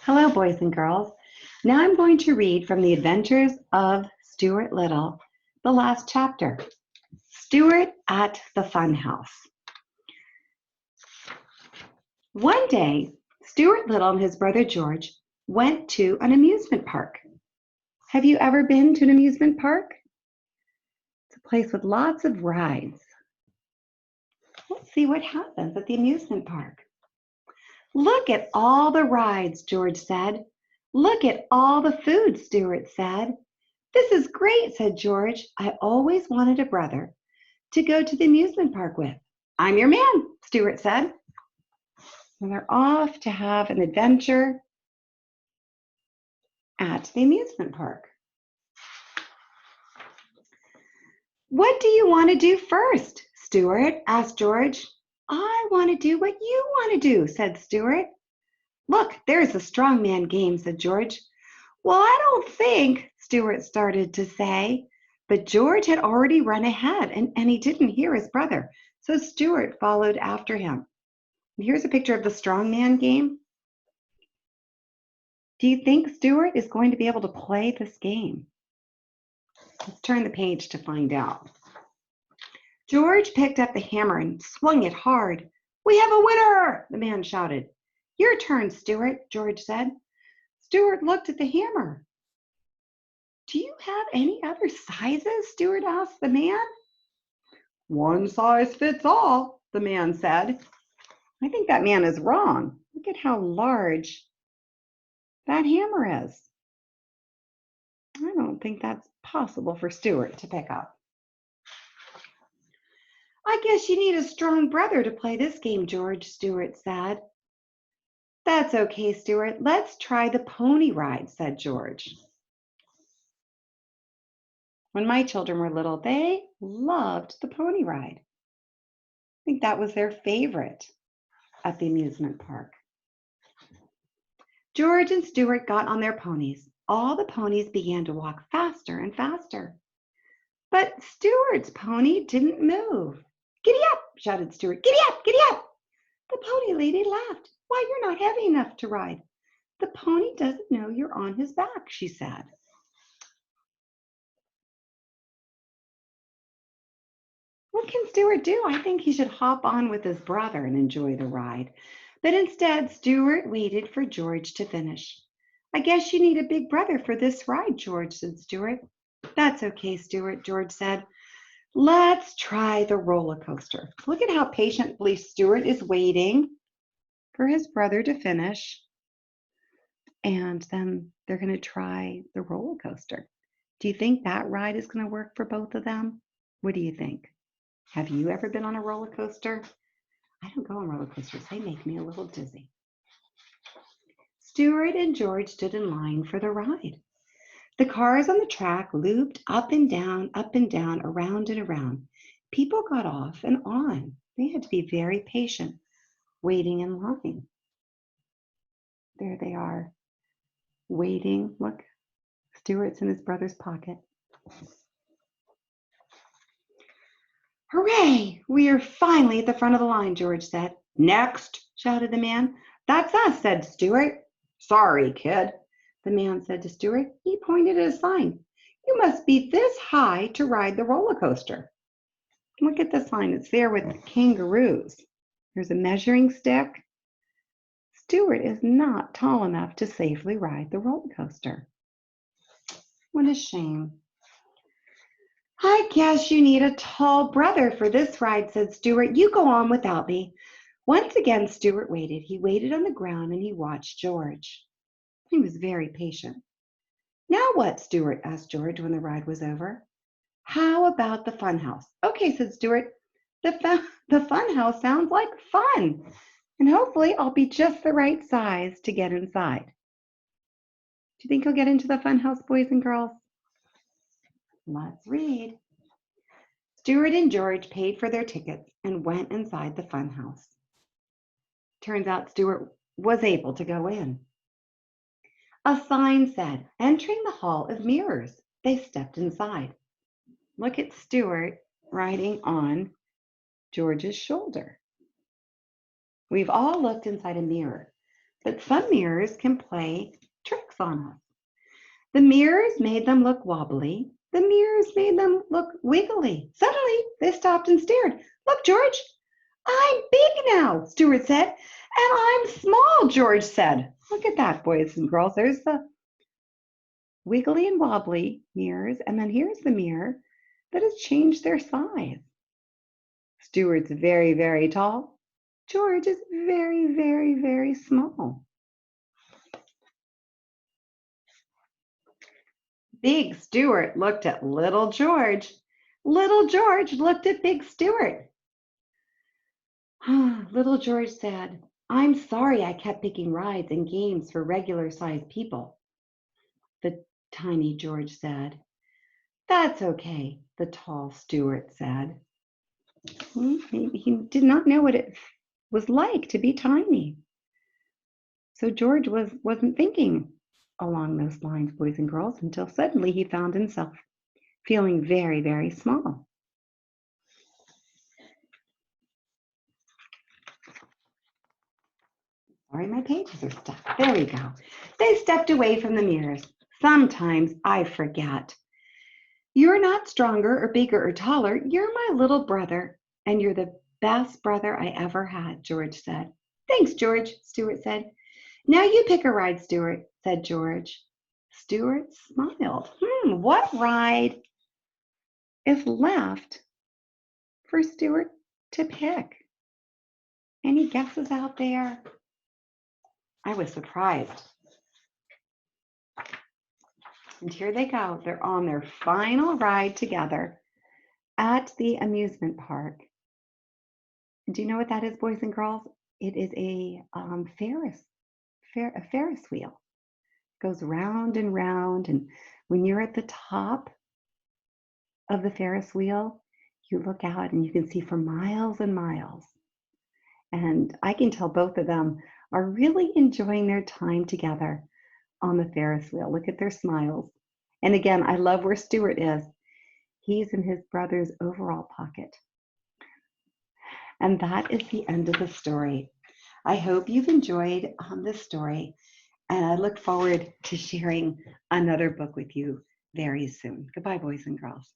Hello, boys and girls. Now I'm going to read from the Adventures of Stuart Little, the last chapter, Stuart at the Funhouse. One day, Stuart Little and his brother George went to an amusement park. Have you ever been to an amusement park? It's a place with lots of rides. Let's see what happens at the amusement park. Look at all the rides, George said. Look at all the food, Stuart said. This is great, said George. I always wanted a brother to go to the amusement park with. I'm your man, Stuart said. And they're off to have an adventure at the amusement park. What do you want to do first, Stuart? Asked George. I want to do what you want to do, said Stuart. Look, there's a strongman game, said George. Well, I don't think, Stuart started to say, but George had already run ahead and he didn't hear his brother, so Stuart followed after him. And here's a picture of the strongman game. Do you think Stuart is going to be able to play this game? Let's turn the page to find out. George picked up the hammer and swung it hard. We have a winner, the man shouted. Your turn, Stuart, George said. Stuart looked at the hammer. Do you have any other sizes? Stuart asked the man. One size fits all, the man said. I think that man is wrong. Look at how large that hammer is. I don't think that's possible for Stuart to pick up. I guess you need a strong brother to play this game, George, Stuart said. That's okay, Stuart. Let's try the pony ride, said George. When my children were little, they loved the pony ride. I think that was their favorite at the amusement park. George and Stuart got on their ponies. All the ponies began to walk faster and faster. But Stuart's pony didn't move. Giddy up, shouted Stuart. Giddy up, giddy up. The pony lady laughed. Why, you're not heavy enough to ride. The pony doesn't know you're on his back, she said. What can Stuart do? I think he should hop on with his brother and enjoy the ride. But instead, Stuart waited for George to finish. I guess you need a big brother for this ride, George, said Stuart. That's okay, Stuart, George said. Let's try the roller coaster. Look at how patiently Stuart is waiting for his brother to finish. And then they're going to try the roller coaster. Do you think that ride is going to work for both of them? What do you think? Have you ever been on a roller coaster? I don't go on roller coasters. They make me a little dizzy. Stuart and George stood in line for the ride. The cars on the track looped up and down, around and around. People got off and on. They had to be very patient, waiting in line. There they are, waiting. Look, Stuart's in his brother's pocket. Hooray! We are finally at the front of the line, George said. Next, shouted the man. That's us, said Stuart. Sorry, kid, the man said to Stuart. He pointed at a sign. You must be this high to ride the roller coaster. Look at the sign. It's there with the kangaroos. There's a measuring stick. Stuart is not tall enough to safely ride the roller coaster. What a shame. I guess you need a tall brother for this ride, said Stuart. You go on without me. Once again, Stuart waited. He waited on the ground and he watched George. He was very patient. Now what, Stuart? Asked George when the ride was over. How about the fun house? Okay, said Stuart. The fun house sounds like fun. And hopefully I'll be just the right size to get inside. Do you think he'll get into the fun house, boys and girls? Let's read. Stuart and George paid for their tickets and went inside the fun house. Turns out Stuart was able to go in. A sign said, entering the hall of mirrors. They stepped inside. Look at Stuart riding on George's shoulder. We've all looked inside a mirror. but some mirrors can play tricks on us. The mirrors made them look wobbly. The mirrors made them look wiggly. Suddenly, they stopped and stared. Look, George, I'm big now, Stuart said. And I'm small, George said. Look at that, boys and girls. There's the wiggly and wobbly mirrors, and then here's the mirror that has changed their size. Stuart's very, very tall. George is very, very, very small. Big Stuart looked at little George. Little George looked at Big Stuart. Little George said, I'm sorry I kept picking rides and games for regular-sized people. The tiny George said, That's okay, the tall Stuart said. He did not know what it was like to be tiny. So George wasn't thinking along those lines, boys and girls, until suddenly he found himself feeling very, very small. Sorry, my pages are stuck. There we go. They stepped away from the mirrors. Sometimes I forget. You're not stronger or bigger or taller. You're my little brother, and you're the best brother I ever had, George said. Thanks, George, Stuart said. Now you pick a ride, Stuart, said George. Stuart smiled. What ride is left for Stuart to pick? Any guesses out there? I was surprised. And here they go. They're on their final ride together at the amusement park. Do you know what that is, boys and girls? It is a Ferris wheel. It goes round and round, and when you're at the top of the Ferris wheel, you look out and you can see for miles and miles. And I can tell both of them are really enjoying their time together on the Ferris wheel. Look at their smiles. And again, I love where Stuart is. He's in his brother's overall pocket. And that is the end of the story. I hope you've enjoyed this story, and I look forward to sharing another book with you very soon. Goodbye, boys and girls.